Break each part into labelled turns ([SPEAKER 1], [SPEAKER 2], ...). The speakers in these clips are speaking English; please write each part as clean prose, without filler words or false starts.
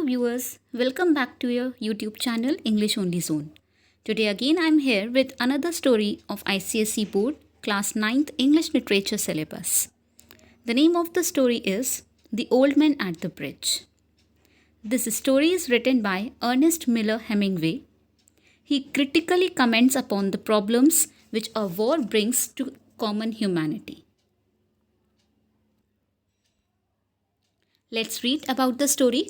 [SPEAKER 1] Hello viewers, welcome back to your YouTube channel English Only Zone. Today again I am here with another story of ICSE Board Class 9th English Literature Syllabus. The name of the story is The Old Man at the Bridge. This story is written by Ernest Hemingway. He critically comments upon the problems which a war brings to common humanity. Let's read about the story.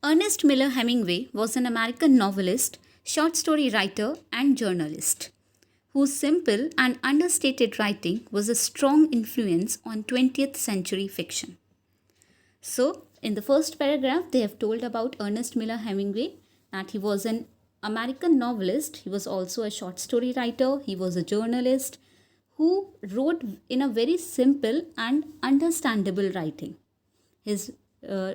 [SPEAKER 1] Ernest Hemingway was an American novelist, short story writer, and journalist, whose simple and understated writing was a strong influence on 20th century fiction. So, in the first paragraph, they have told about Ernest Hemingway, that he was an American novelist, he was also a short story writer, he was a journalist who wrote in a very simple and understandable writing. His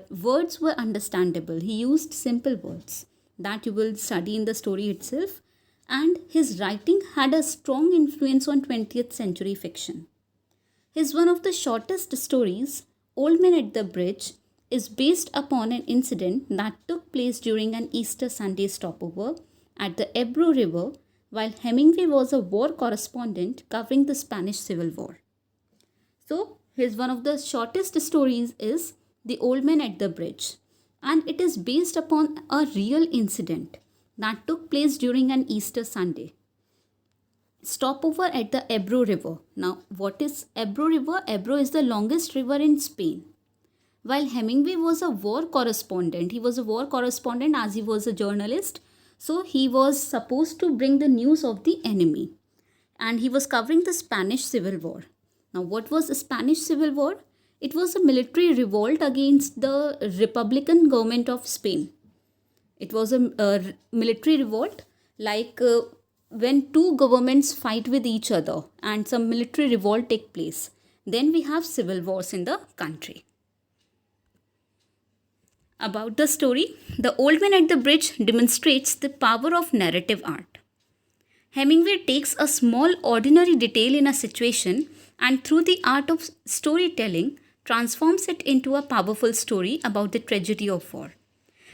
[SPEAKER 1] words were understandable. He used simple words that you will study in the story itself, and his writing had a strong influence on 20th century fiction. His one of the shortest stories, Old Man at the Bridge, is based upon an incident that took place during an Easter Sunday stopover at the Ebro River while Hemingway was a war correspondent covering the Spanish Civil War. So, his one of the shortest stories is The Old Man at the Bridge, and it is based upon a real incident that took place during an Easter Sunday. Stopover at the Ebro River. Now, what is Ebro River? Ebro is the longest river in Spain. While Hemingway was a war correspondent, as he was a journalist, so he was supposed to bring the news of the enemy, and he was covering the Spanish Civil War. Now, what was the Spanish Civil War? It was a military revolt against the Republican government of Spain. It was a military revolt, like when two governments fight with each other and some military revolt take place. Then we have civil wars in the country. About the story, The Old Man at the Bridge demonstrates the power of narrative art. Hemingway takes a small ordinary detail in a situation and through the art of storytelling transforms it into a powerful story about the tragedy of war.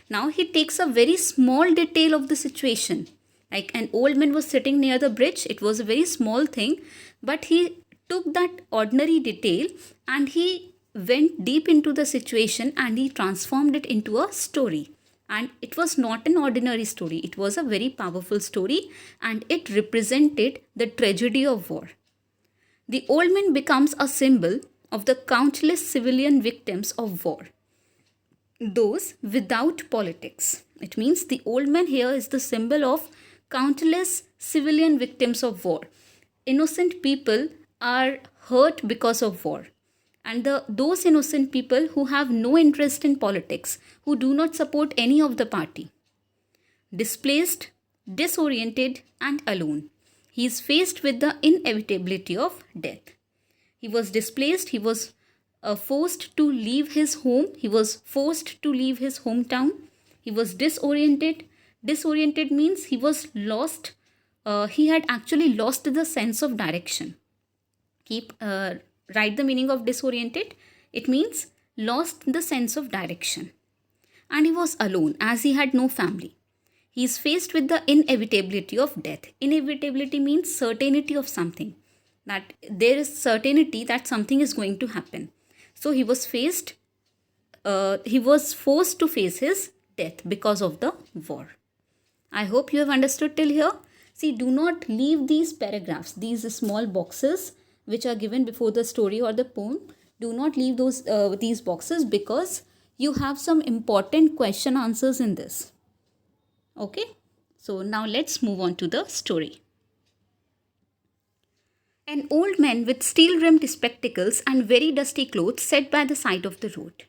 [SPEAKER 1] Now he takes a very small detail of the situation. Like an old man was sitting near the bridge. It was a very small thing, but he took that ordinary detail and he went deep into the situation and he transformed it into a story. And it was not an ordinary story. It was a very powerful story and it represented the tragedy of war. The old man becomes a symbol of the countless civilian victims of war, those without politics. It means the old man here is the symbol of countless civilian victims of war. Innocent people are hurt because of war. And those innocent people who have no interest in politics, who do not support any of the party. Displaced, disoriented, and alone. He is faced with the inevitability of death. He was displaced, he was forced to leave his home, he was forced to leave his hometown, he was disoriented. Disoriented means he was lost, he had actually lost the sense of direction. Write the meaning of disoriented. It means lost the sense of direction. And he was alone as he had no family. He is faced with the inevitability of death. Inevitability means certainty of something. That there is certainty that something is going to happen. So he was forced to face his death because of the war. I hope you have understood till here. See, do not leave these paragraphs, these small boxes which are given before the story or the poem. Do not leave these boxes because you have some important question answers in this. Okay, so now let's move on to the story. An old man with steel-rimmed spectacles and very dusty clothes sat by the side of the road.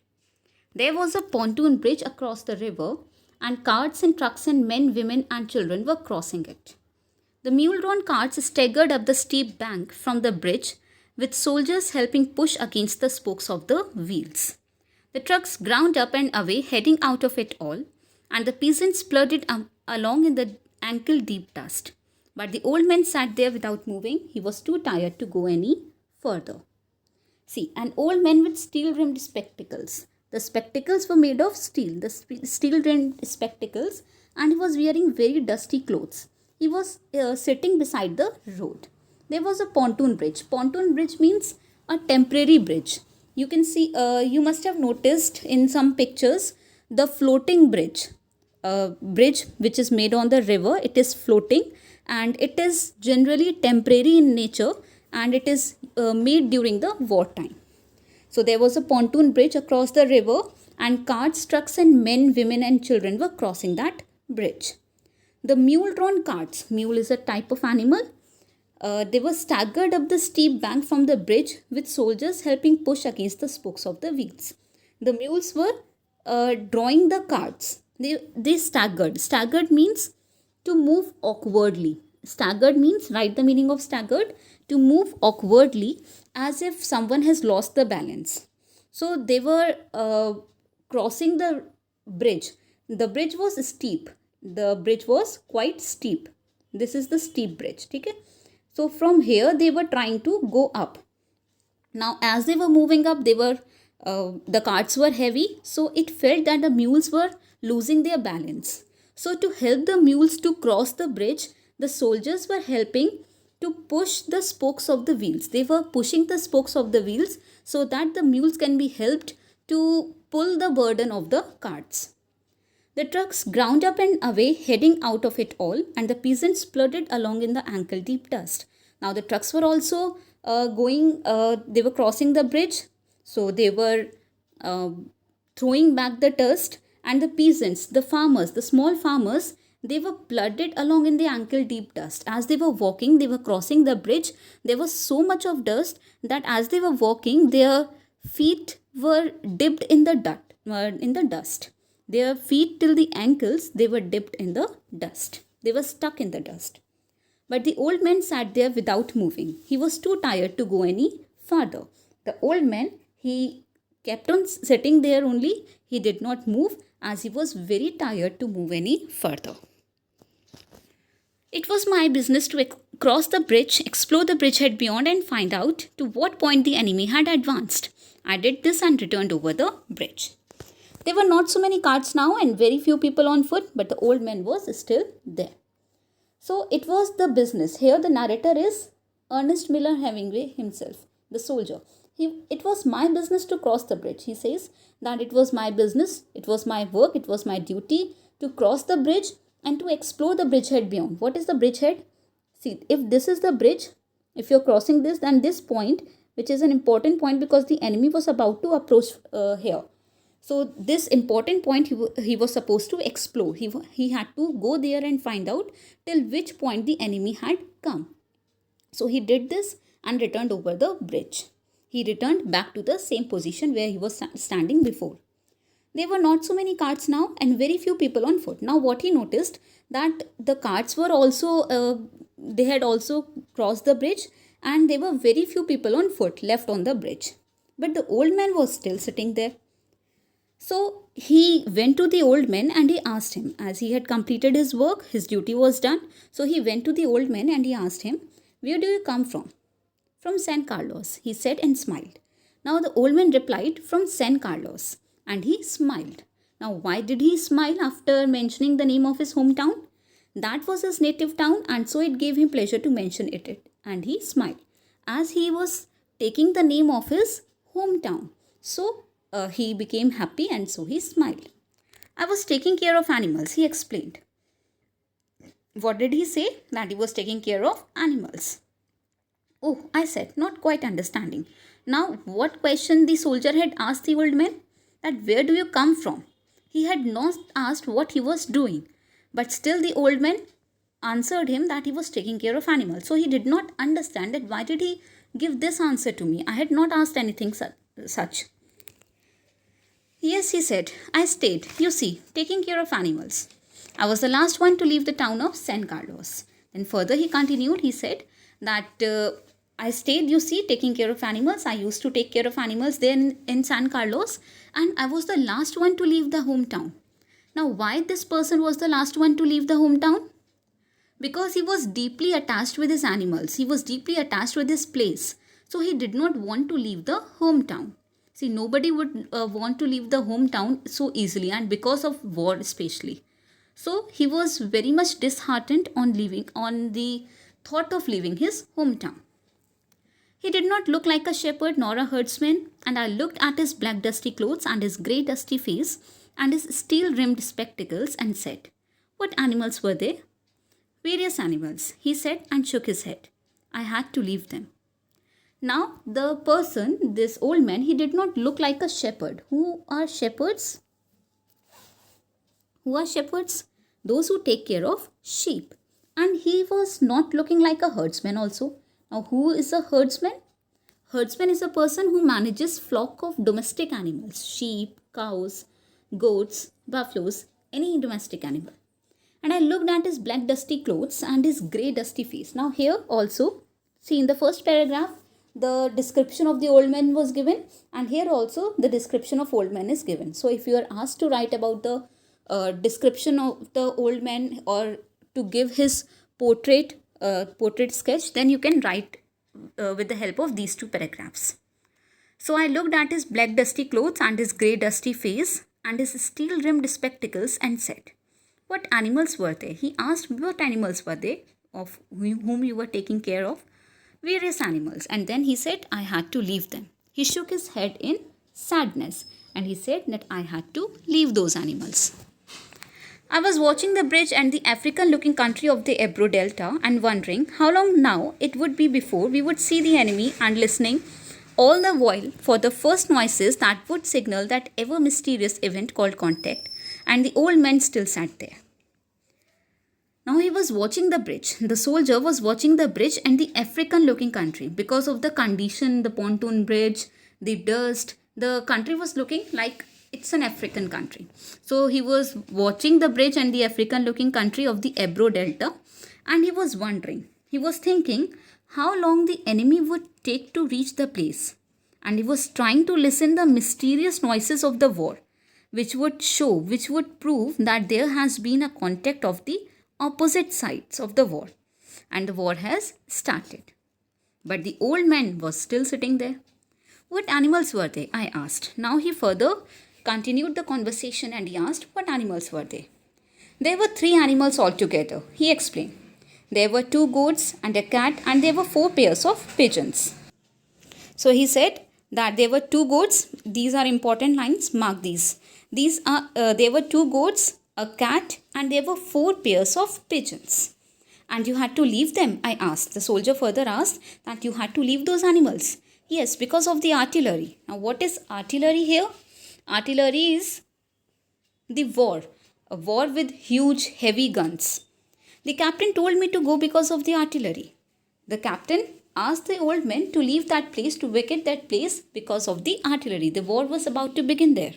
[SPEAKER 1] There was a pontoon bridge across the river, and carts and trucks and men, women, and children were crossing it. The mule-drawn carts staggered up the steep bank from the bridge, with soldiers helping push against the spokes of the wheels. The trucks ground up and away, heading out of it all, and the peasants plodded along in the ankle-deep dust. But the old man sat there without moving. He was too tired to go any further. See, an old man with steel-rimmed spectacles. The spectacles were made of steel, the steel-rimmed spectacles, and he was wearing very dusty clothes. He was sitting beside the road. There was a pontoon bridge. Pontoon bridge means a temporary bridge. You can see, you must have noticed in some pictures, the floating bridge. Bridge which is made on the river, it is floating and it is generally temporary in nature, and it is made during the wartime. So there was a pontoon bridge across the river, and carts, trucks, and men, women, and children were crossing that bridge. The mule-drawn carts, mule is a type of animal, they were staggered up the steep bank from the bridge with soldiers helping push against the spokes of the wheels. The mules were drawing the carts. They staggered. Staggered means to move awkwardly. Staggered means, write the meaning of staggered, to move awkwardly as if someone has lost the balance. So they were crossing the bridge. The bridge was steep. The bridge was quite steep. This is the steep bridge. Okay? So from here they were trying to go up. Now as they were moving up, the carts were heavy, so it felt that the mules were losing their balance. So to help the mules to cross the bridge, the soldiers were helping to push the spokes of the wheels. They were pushing the spokes of the wheels so that the mules can be helped to pull the burden of the carts. The trucks ground up and away, heading out of it all, and the peasants plodded along in the ankle-deep dust. Now the trucks were also they were crossing the bridge, so they were throwing back the dust, and the peasants, the farmers, the small farmers, they were plodded along in the ankle-deep dust. As they were walking, they were crossing the bridge. There was so much of dust that as they were walking, their feet were dipped in the dust. Their feet till the ankles, they were dipped in the dust. They were stuck in the dust. But the old man sat there without moving. He was too tired to go any farther. The old man, he kept on sitting there only. He did not move as he was very tired to move any further. It was my business to cross the bridge, explore the bridgehead beyond, and find out to what point the enemy had advanced. I did this and returned over the bridge. There were not so many carts now and very few people on foot, but the old man was still there. So it was the business. Here the narrator is Ernest Miller Hemingway himself, the soldier. It was my business to cross the bridge. He says that it was my business, it was my work, it was my duty to cross the bridge and to explore the bridgehead beyond. What is the bridgehead? See, if this is the bridge, if you're crossing this, then this point, which is an important point because the enemy was about to approach here. So this important point he was supposed to explore. He had to go there and find out till which point the enemy had come. So he did this and returned over the bridge. He returned back to the same position where he was standing before. There were not so many carts now and very few people on foot. Now what he noticed that the carts were also, they had also crossed the bridge and there were very few people on foot left on the bridge. But the old man was still sitting there. So he went to the old man and he asked him, as he had completed his work, his duty was done. So he went to the old man and he asked him, "Where do you come from?" "From San Carlos," he said and smiled. Now the old man replied, "From San Carlos," and he smiled. Now why did he smile after mentioning the name of his hometown? That was his native town and so it gave him pleasure to mention it and he smiled as he was taking the name of his hometown. So he became happy and so he smiled. "I was taking care of animals," he explained. What did he say? That he was taking care of animals. "Oh," I said, not quite understanding. Now what question the soldier had asked the old man? That where do you come from? He had not asked what he was doing. But still the old man answered him that he was taking care of animals. So he did not understand that why did he give this answer to me? I had not asked anything such. "Yes," he said, "I stayed, you see, taking care of animals. I was the last one to leave the town of San Carlos." Then further he continued, he said that I stayed, you see, taking care of animals. I used to take care of animals there in San Carlos and I was the last one to leave the hometown. Now why this person was the last one to leave the hometown? Because he was deeply attached with his animals. He was deeply attached with his place. So he did not want to leave the hometown. See, nobody would want to leave the hometown so easily, and because of war especially. So he was very much disheartened on the thought of leaving his hometown. He did not look like a shepherd nor a herdsman, and I looked at his black dusty clothes and his grey dusty face and his steel rimmed spectacles and said, "What animals were they?" "Various animals," he said and shook his head. "I had to leave them." Now, the person, this old man, he did not look like a shepherd. Who are shepherds? Who are shepherds? Those who take care of sheep. And he was not looking like a herdsman also. Now, who is a herdsman? Herdsman is a person who manages flock of domestic animals, sheep, cows, goats, buffaloes, any domestic animal. And I looked at his black dusty clothes and his grey dusty face. Now here also, see in the first paragraph, the description of the old man was given, and here also the description of old man is given. So if you are asked to write about the description of the old man or to give his portrait sketch, then you can write with the help of these two paragraphs. So I looked at his black dusty clothes and his grey dusty face and his steel rimmed spectacles and said, "What animals were they?" He asked, "What animals were they of whom you were taking care of?" "Various animals." And then he said, "I had to leave them." He shook his head in sadness and he said that I had to leave those animals. I was watching the bridge and the African looking country of the Ebro Delta and wondering how long now it would be before we would see the enemy, and listening all the while for the first noises that would signal that ever mysterious event called contact. And the old man still sat there. Now he was watching the bridge. The soldier was watching the bridge and the African looking country. Because of the condition, the pontoon bridge, the dust, the country was looking like it's an African country. So he was watching the bridge and the African looking country of the Ebro Delta, and he was wondering, he was thinking how long the enemy would take to reach the place. And he was trying to listen the mysterious noises of the war, which would prove that there has been a contact of the opposite sides of the war, and the war has started. But the old man was still sitting there. "What animals were they?" I asked. Now he further continued the conversation and he asked, "What animals were they?" "There were 3 animals altogether," he explained. "There were 2 goats and a cat, and there were 4 pairs of pigeons." So he said that there were 2 goats. These are important lines. Mark these. There were 2 goats, a cat, and there were 4 pairs of pigeons. "And you had to leave them?" I asked. The soldier further asked that you had to leave those animals. "Yes, because of the artillery." Now what is artillery here? Artillery is the war, a war with huge heavy guns. "The captain told me to go because of the artillery." The captain asked the old men to leave that place, to vacate that place because of the artillery. The war was about to begin there.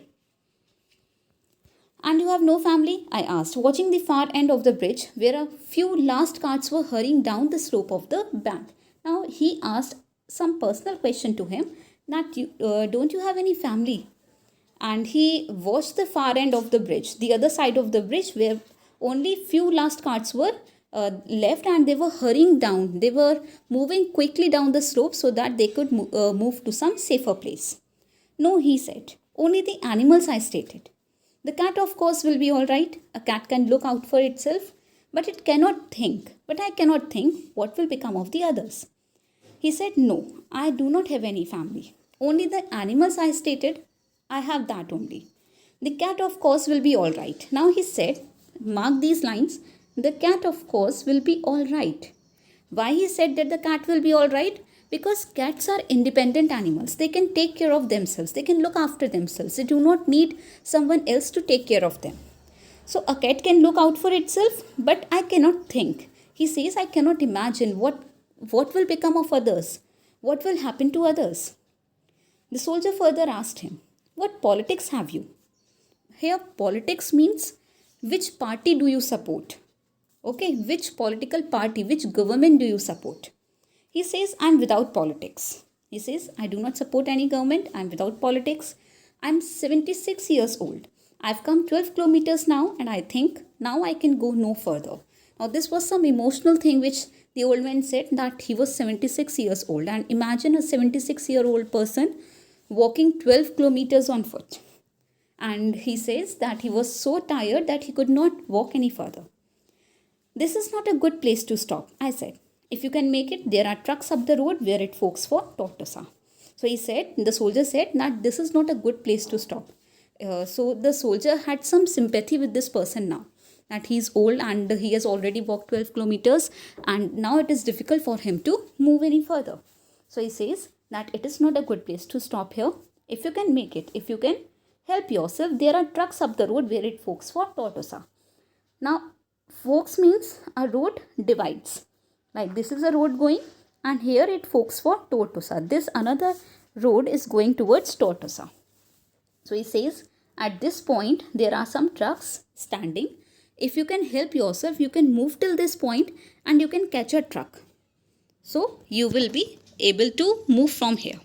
[SPEAKER 1] "And you have no family?" I asked, watching the far end of the bridge where a few last carts were hurrying down the slope of the bank. Now he asked some personal question to him that don't you have any family? And he watched the far end of the bridge, the other side of the bridge, where only few last carts were left, and they were hurrying down. They were moving quickly down the slope so that they could move to some safer place. "No," he said, "only the animals," I stated. "The cat, of course, will be all right. A cat can look out for itself, but it cannot think. But I cannot think what will become of the others." He said, "No, I do not have any family. Only the animals," I stated. "I have that only. The cat, of course, will be all right." Now he said, mark these lines, "The cat, of course, will be all right." Why he said that the cat will be all right? Because cats are independent animals. They can take care of themselves. They can look after themselves. They do not need someone else to take care of them. So a cat can look out for itself, but I cannot think. He says, "I cannot imagine what will become of others. What will happen to others?" The soldier further asked him, "What politics have you?" Here politics means which party do you support? Okay, which political party, which government do you support? He says, "I'm without politics." He says, "I do not support any government. I'm without politics. I'm 76 years old. I've come 12 kilometers now, and I think now I can go no further." Now this was some emotional thing which the old man said, that he was 76 years old. And imagine a 76-year-old person walking 12 kilometers on foot. And he says that he was so tired that he could not walk any further. This is not a good place to stop, I said. If you can make it, there are trucks up the road where it forks for Tortosa. So the soldier said that this is not a good place to stop. So the soldier had some sympathy with this person now, that he is old and he has already walked 12 kilometers and now it is difficult for him to move any further. So he says that it is not a good place to stop here. If you can make it, if you can help yourself, there are trucks up the road where it forks for Tortosa. Now, forks means a road divides. Like this is a road going and here it forks for Tortosa. This another road is going towards Tortosa. So he says at this point there are some trucks standing. If you can help yourself, you can move till this point and you can catch a truck. So you will be able to move from here.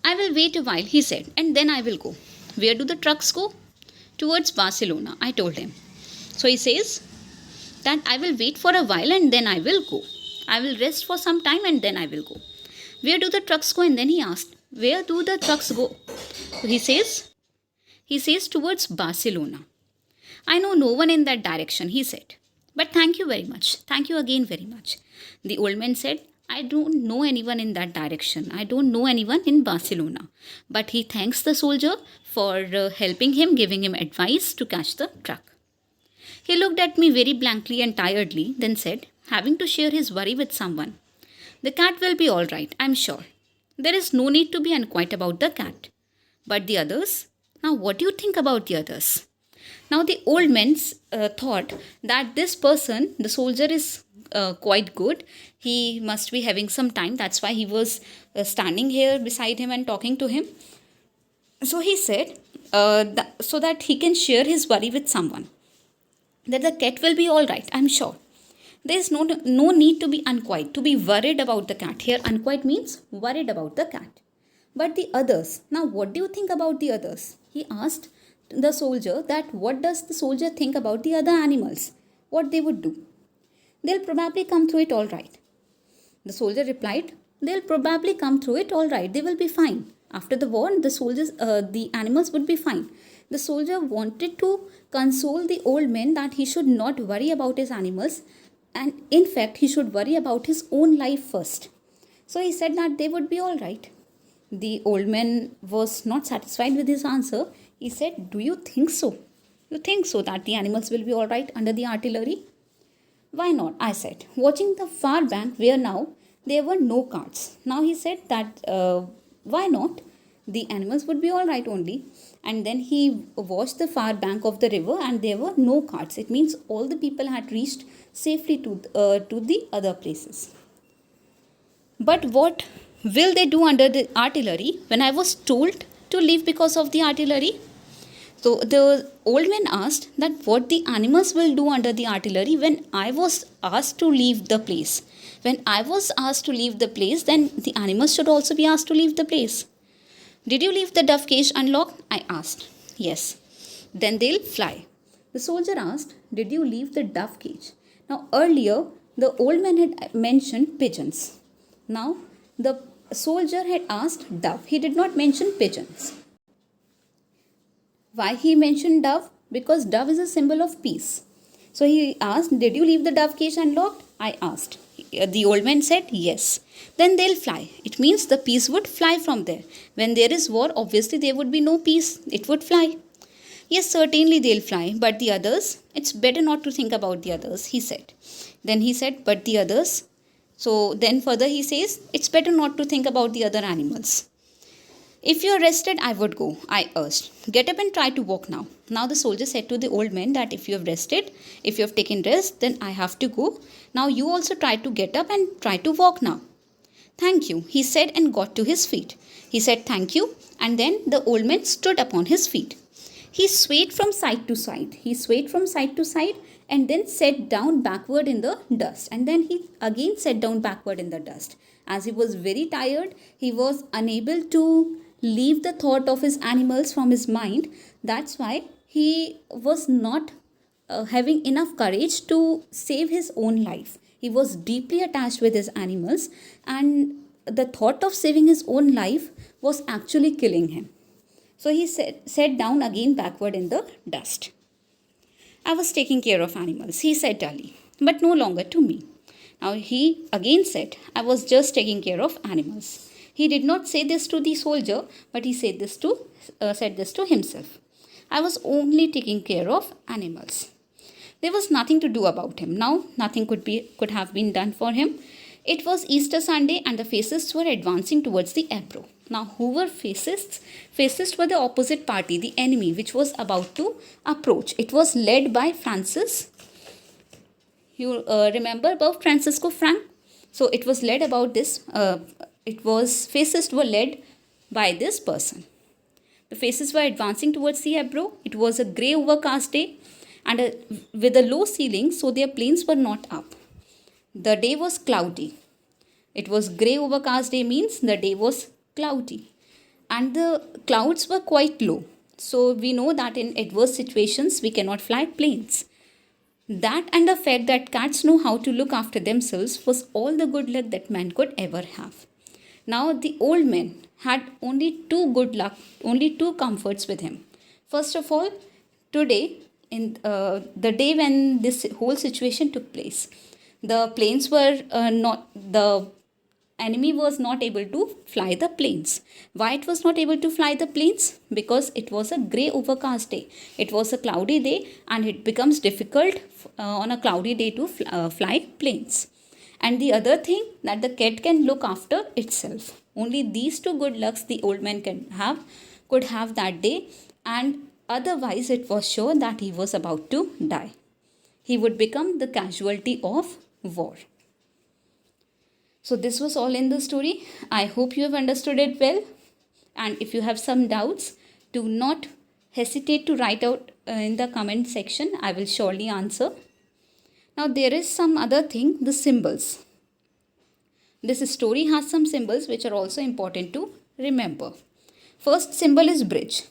[SPEAKER 1] I will wait a while, he said, and then I will go. Where do the trucks go? Towards Barcelona, I told him. So he says that I will wait for a while and then I will go. I will rest for some time and then I will go. Where do the trucks go? And then he asked, where do the trucks go? So he says towards Barcelona. I know no one in that direction, he said. But thank you very much. Thank you again very much. The old man said, I don't know anyone in that direction. I don't know anyone in Barcelona. But he thanks the soldier for helping him, giving him advice to catch the truck. He looked at me very blankly and tiredly, then said, having to share his worry with someone, the cat will be all right, I'm sure. There is no need to be unquiet about the cat. But the others? Now what do you think about the others? Now the old man thought that this person, the soldier, is quite good. He must be having some time. That's why he was standing here beside him and talking to him. So he said, so that he can share his worry with someone, that the cat will be all right, I'm sure. There is no need to be unquiet, to be worried about the cat. Here unquiet means worried about the cat. But the others, now what do you think about the others? He asked the soldier that what does the soldier think about the other animals? What they would do? They'll probably come through it all right. The soldier replied, they'll probably come through it all right. They will be fine. After the war, the animals would be fine. The soldier wanted to console the old man that he should not worry about his animals, and in fact he should worry about his own life first. So he said that they would be all right. The old man was not satisfied with his answer. He said, do you think so? You think so that the animals will be all right under the artillery? Why not? I said, watching the far bank where now there were no carts. Now he said that why not? The animals would be all right only. And then he watched the far bank of the river and there were no carts. It means all the people had reached safely to the other places. But what will they do under the artillery when I was told to leave because of the artillery? So the old man asked that what the animals will do under the artillery when I was asked to leave the place. When I was asked to leave the place, then the animals should also be asked to leave the place. Did you leave the dove cage unlocked? I asked. Yes. Then they'll fly. The soldier asked, did you leave the dove cage? Now earlier, the old man had mentioned pigeons. Now the soldier had asked dove. He did not mention pigeons. Why he mentioned dove? Because dove is a symbol of peace. So he asked, did you leave the dove cage unlocked? I asked. The old man said, yes. Then they'll fly. It means the peace would fly from there. When there is war, obviously there would be no peace. It would fly. Yes, certainly they'll fly. But the others, it's better not to think about the others, he said. Then he said, but the others? So then further he says, it's better not to think about the other animals. If you're rested, I would go, I urged. Get up and try to walk now. Now the soldier said to the old man that if you have rested, if you have taken rest, then I have to go. Now you also try to get up and try to walk now. Thank you, he said and got to his feet. He said thank you and then the old man stood upon his feet. He swayed from side to side. He swayed from side to side and then sat down backward in the dust. And then he again sat down backward in the dust. As he was very tired, he was unable to leave the thought of his animals from his mind. That's why he was not having enough courage to save his own life. He was deeply attached with his animals, and the thought of saving his own life was actually killing him. So he sat down again backward in the dust. I was taking care of animals, he said dully, but no longer to me. Now he again said, I was just taking care of animals. He did not say this to the soldier, but he said this to himself. I was only taking care of animals. There was nothing to do about him. Now nothing could have been done for him. It was Easter Sunday and the fascists were advancing towards the Ebro. Now who were fascists? Fascists were the opposite party, the enemy, which was about to approach. It was led by Francis. You remember about Francisco Frank? So it was led about this. Fascists were led by this person. The fascists were advancing towards the Ebro. It was a grey overcast day and with a low ceiling, so their planes were not up. The day was cloudy. It was grey overcast day means the day was cloudy. And the clouds were quite low. So we know that in adverse situations we cannot fly planes. That and the fact that cats know how to look after themselves was all the good luck that man could ever have. Now the old man had only two comforts with him. First of all, today, in the day when this whole situation took place, the enemy was not able to fly the planes. Why it was not able to fly the planes? Because it was a grey overcast day. It was a cloudy day and it becomes difficult on a cloudy day to fly planes. And the other thing, that the cat can look after itself. Only these two good lucks the old man could have that day, and otherwise it was sure that he was about to die. He would become the casualty of war. So this was all in the story. I hope you have understood it well. And if you have some doubts, do not hesitate to write out in the comment section. I will surely answer. Now there is some other thing, the symbols. This story has some symbols which are also important to remember. First symbol is bridge.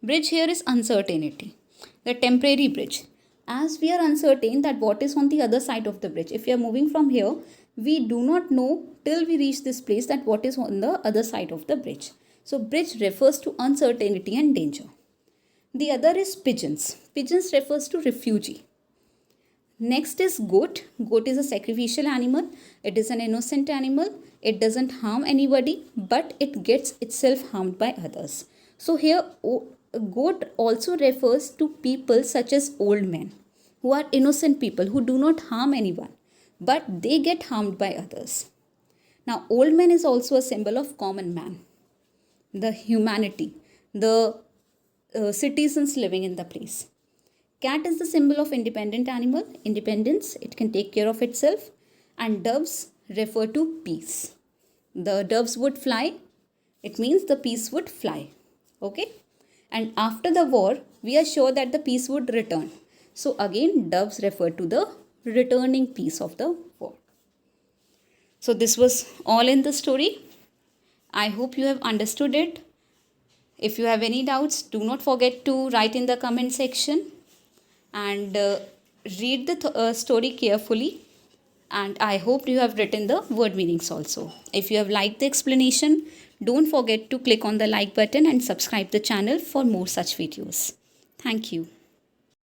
[SPEAKER 1] Bridge here is uncertainty. The temporary bridge. As we are uncertain that what is on the other side of the bridge. If we are moving from here, we do not know till we reach this place that what is on the other side of the bridge. So bridge refers to uncertainty and danger. The other is pigeons. Pigeons refers to refugee. Next is goat. Goat is a sacrificial animal. It is an innocent animal. It doesn't harm anybody, but it gets itself harmed by others. So here goat also refers to people such as old men, who are innocent people who do not harm anyone, but they get harmed by others. Now old man is also a symbol of common man, the humanity, the citizens living in the place. Cat is the symbol of independent animal, independence, it can take care of itself. And doves refer to peace. The doves would fly, it means the peace would fly. Okay? And after the war, we are sure that the peace would return. So again, doves refer to the returning peace of the war. So this was all in the story. I hope you have understood it. If you have any doubts, do not forget to write in the comment section. And read the story carefully, and I hope you have written the word meanings also. If you have liked the explanation, don't forget to click on the like button and subscribe the channel for more such videos. Thank you.